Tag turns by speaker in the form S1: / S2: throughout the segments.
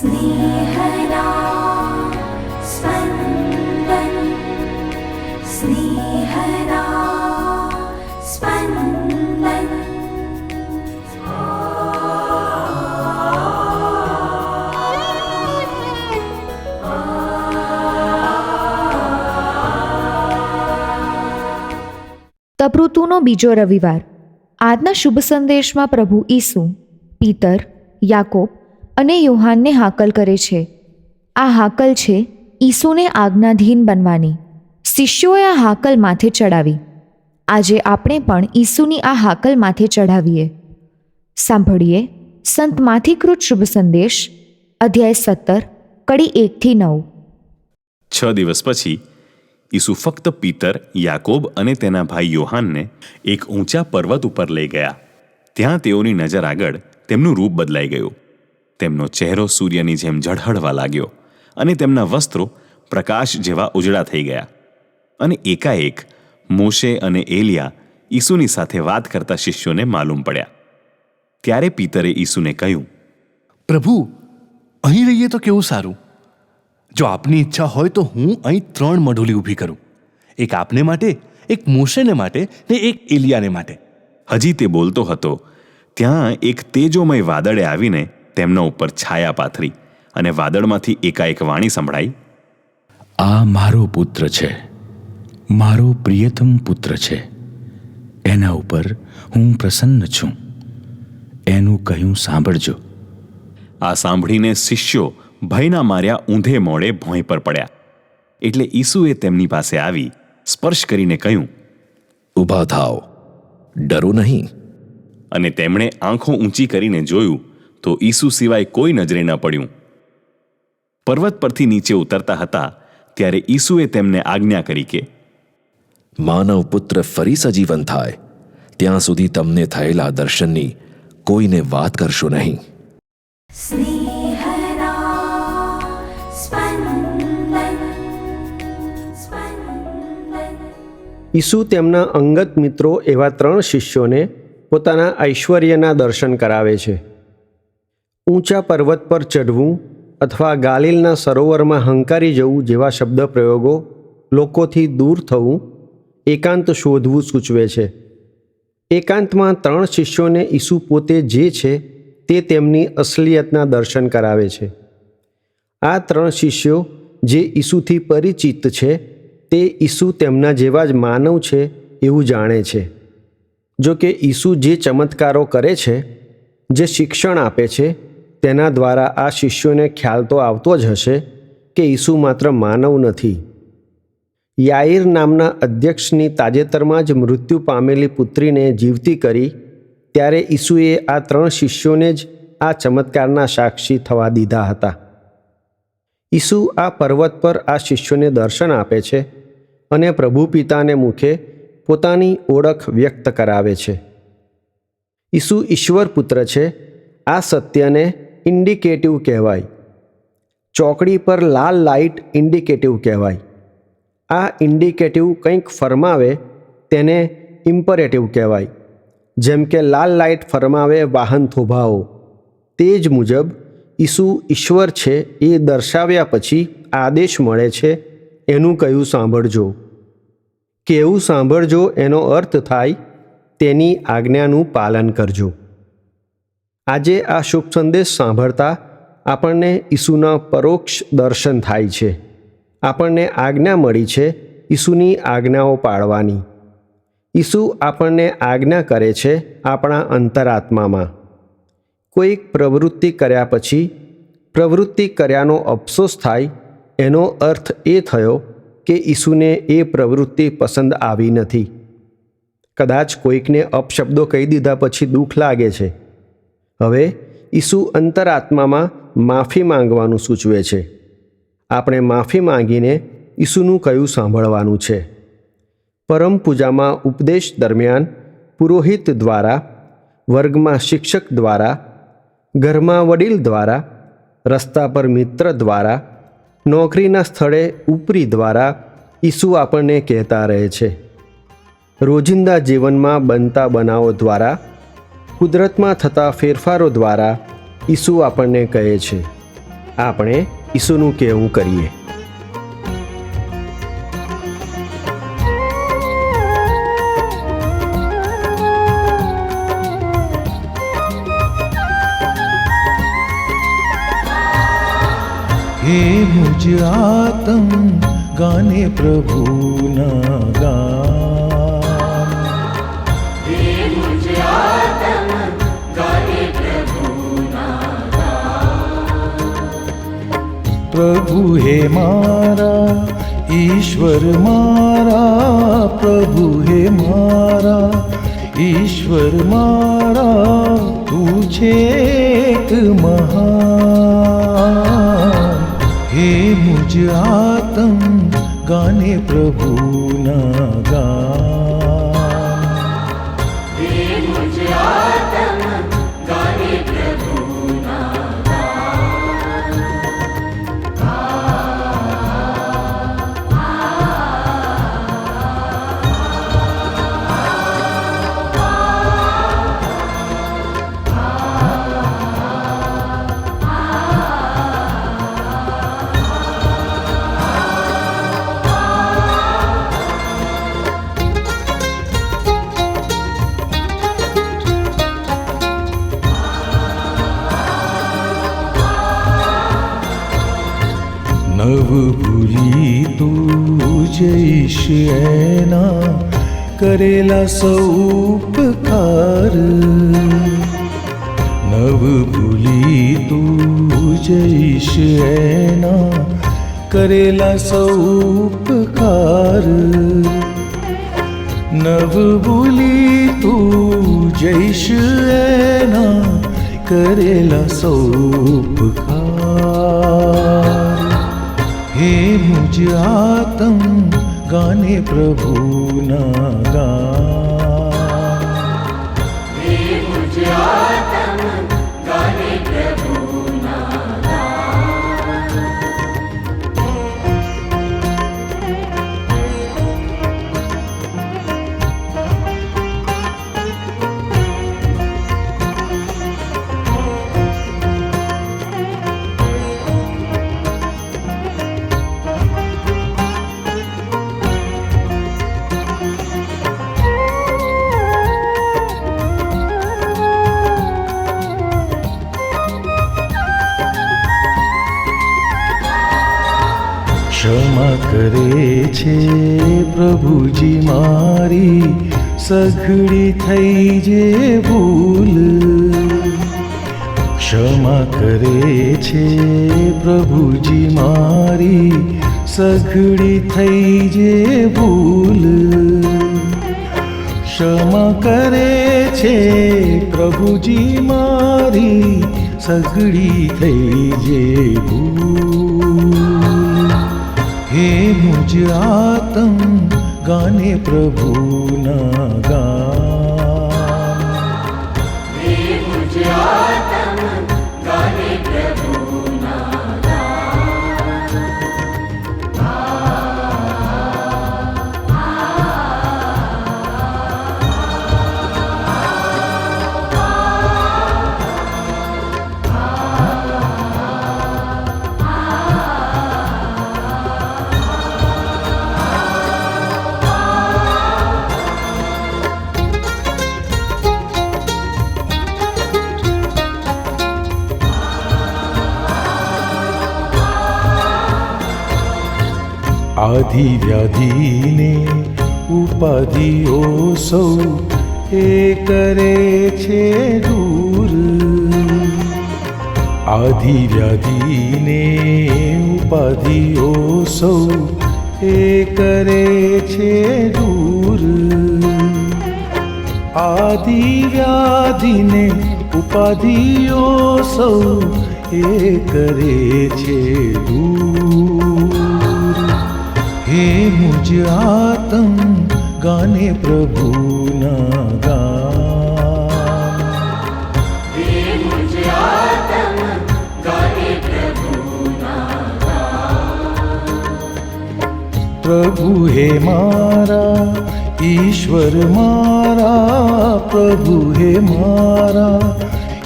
S1: स्नेहदा स्पन्दन स्नेहदा स्पन्दन।
S2: તપૃતુનો બીજો રવિવાર. આજના શુભ સંદેશમાં પ્રભુ ઈસુ પીતર, યાકોબ અને યોહાનને હાકલ કરે છે. આ હાકલ છે ઈસુને આજ્ઞાધીન બનવાની. શિષ્યોએ આ હાકલ માથે ચડાવી. આજે આપણે પણ ઈસુની આ હાકલ માથે ચઢાવીએ. સાંભળીએ સંત માથીકૃત શુભ સંદેશ, અધ્યાય 17, કડી 1-9.
S3: 6 દિવસ પછી ઈસુ ફક્ત પીતર, યાકોબ અને તેના ભાઈ યોહાનને એક ઊંચા પર્વત ઉપર લઈ ગયા. ત્યાં તેઓની નજર આગળ તેમનું રૂપ બદલાઈ ગયું. તેમનો ચહેરો સૂર્યની જેમ ઝળહળવા લાગ્યો અને તેમના વસ્ત્રો પ્રકાશ જેવા ઉજળા થઈ ગયા. અને એકાએક મોશે અને એલિયા ઈસુની સાથે વાત કરતા શિષ્યોને માલુમ પડ્યા. ત્યારે પીતરે ઈસુને કહ્યું,
S4: પ્રભુ, અહીં રહીએ તો કેવું સારું. જો આપની ઈચ્છા હોય તો હું અહીં 3 મઢોલી ઊભી કરું, એક આપને માટે, એક મોશેને માટે ને એક એલિયાને માટે.
S3: હજી તે બોલતો હતો ત્યાં એક તેજોમય વાદળે આવીને તેમના ઉપર છાયા પાથરી અને વાદળમાંથી એકાએક વાણી સંભળાઈ,
S5: આ મારો પુત્ર છે, મારો પ્રિયતમ પુત્ર છે, એના ઉપર હું પ્રસન્ન છું, એનું કહ્યું સાંભળજો.
S3: આ સાંભળીને શિષ્યો ભયના માર્યા ઊંધે મોડે ભોંય પર પડ્યા. એટલે ઈસુએ તેમની પાસે આવી સ્પર્શ કરીને કહ્યું,
S6: ઊભા થાઓ, ડરો નહીં.
S3: અને તેમણે આંખો ઊંચી કરીને જોયું તો ઈસુ સિવાય કોઈ નજરે ન પડ્યું. પર્વત પરથી નીચે ઉતરતા હતા ત્યારે ઈસુએ તેમને આજ્ઞા કરી કે
S6: માનવ પુત્ર ફરી સજીવન થાય ત્યાં સુધી તમને થયેલા દર્શનની કોઈને વાત કરશો નહીં.
S1: स्नेहदा स्पन्दन स्पन्दन।
S7: ઈસુ તેમના અંગત મિત્રો એવા 3 શિષ્યોને પોતાના ઐશ્વર્યના દર્શન કરાવે છે. ઊંચા પર્વત પર ચઢવું અથવા ગાલિલના સરોવરમાં હંકારી જવું જેવા શબ્દ પ્રયોગો લોકોથી દૂર થવું, એકાંત શોધવું સૂચવે છે. એકાંતમાં 3 શિષ્યોને ઈસુ પોતે જે છે તે તેમની અસલિયતના દર્શન કરાવે છે. આ 3 શિષ્યો જે ઈસુથી પરિચિત છે તે ઈસુ તેમના જેવા જ માનવ છે એવું જાણે છે. જો કે ઈસુ જે ચમત્કારો કરે છે, જે શિક્ષણ આપે છે, તેના દ્વારા આ શિષ્યોને ખ્યાલ તો આવતો જ હશે કે ઈસુ માત્ર માનવ નથી. યાઈર નામના અધ્યક્ષની તાજેતરમાં જ મૃત્યુ પામેલી પુત્રીને જીવતી કરી ત્યારે ઈસુએ આ 3 શિષ્યોને જ આ ચમત્કારના સાક્ષી થવા દીધા હતા. ઈસુ આ પર્વત પર આ શિષ્યોને દર્શન આપે છે અને પ્રભુ પિતાને મુખે પોતાની ઓળખ વ્યક્ત કરાવે છે. ઈસુ ઈશ્વર પુત્ર છે, આ સત્યને ઇન્ડિકેટિવ કહેવાય. ચોકડી પર લાલ લાઇટ ઇન્ડિકેટિવ કહેવાય. આ ઇન્ડિકેટિવ કંઈક ફરમાવે તેને ઇમ્પરેટિવ કહેવાય. જેમ કે લાલ લાઇટ ફરમાવે વાહન થોભાવો, તે જ મુજબ ઈસુ ઈશ્વર છે એ દર્શાવ્યા પછી આદેશ મળે છે, એનું કહ્યું સાંભળજો. કેવું સાંભળજો એનો અર્થ થાય તેની આજ્ઞાનું પાલન કરજો. આજે આ શુભ સંદેશ સાંભળતા આપણને ઈસુના પરોક્ષ દર્શન થાય છે. આપણને આજ્ઞા મળી છે ઈસુની આજ્ઞાઓ પાળવાની. ઈસુ આપણને આજ્ઞા કરે છે આપણા અંતરાત્મામાં. કોઈક પ્રવૃત્તિ કર્યા પછી પ્રવૃત્તિ કર્યાનો અફસોસ થાય એનો અર્થ એ થયો કે ઈસુને એ પ્રવૃત્તિ પસંદ આવી નથી. કદાચ કોઈકને અપશબ્દો કહી દીધા પછી દુઃખ લાગે છે. હવે ઈસુ અંતરાત્મામાં માફી માંગવાનું સૂચવે છે. આપણે માફી માંગીને ઈસુનું કહ્યું સાંભળવાનું છે. પરમ પૂજામાં ઉપદેશ દરમિયાન પુરોહિત દ્વારા, વર્ગમાં શિક્ષક દ્વારા, ઘરમાં વડીલ દ્વારા, રસ્તા પર મિત્ર દ્વારા, નોકરીના સ્થળે ઉપરી દ્વારા ઈસુ આપણને કહેતા રહે છે. રોજિંદા જીવનમાં બનતા બનાવો દ્વારા, કુદરતમાં થતા ફેરફારો દ્વારા ઈસુ આપણને કહે છે. આપણે ઈસુનું કહેવું કરીએ.
S5: हे मुझ आत्म गाने प्रभु ना गान, प्रभु हे मारा ईश्वर मारा, प्रभु हे मारा ईश्वर मारा, તું છે એક મહાન. हे मुझ आत्म गाने प्रभु ना गान, નવ ભૂલી તું જઈશ એના કરેલા સૌ ઉપકાર, નવ ભૂલી તું જઈશ એના કરેલા સૌ ઉપકાર, નવ ભૂલી તું જઈશ એના કરેલા સૌ ઉપકાર. हे मुझ आत्म गाने प्रभु ना गान, ક્ષમા કરે છે પ્રભુજી મારી સઘળી થઈ જે ભૂલ, ક્ષમા કરે છે પ્રભુજી મારી સઘળી થઈ જે ભૂલ, ક્ષમા કરે છે પ્રભુજી મારી સઘળી થઈ જે ભૂલ. हे मुझ आत्म गाने प्रभु ना गान, આધિ વ્યાધિને ઉપાધિઓ સૌ એ કરે છે દૂર, આધિ વ્યાધિને ઉપાધિઓ સૌ એ કરે છે દૂર, આધિ વ્યાધિને ઉપાધિઓ સૌ એ કરે છે દૂર. हे मुझ आत्म गाने प्रभु ना गान, प्रभु हे मारा ईश्वर मारा, प्रभु हे मारा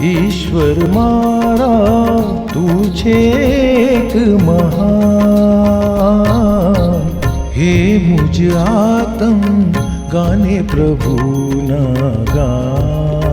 S5: ઈશ્વર મારા તું છે એક મહાન હે મુજ આતમ ગાને પ્રભુના ગાન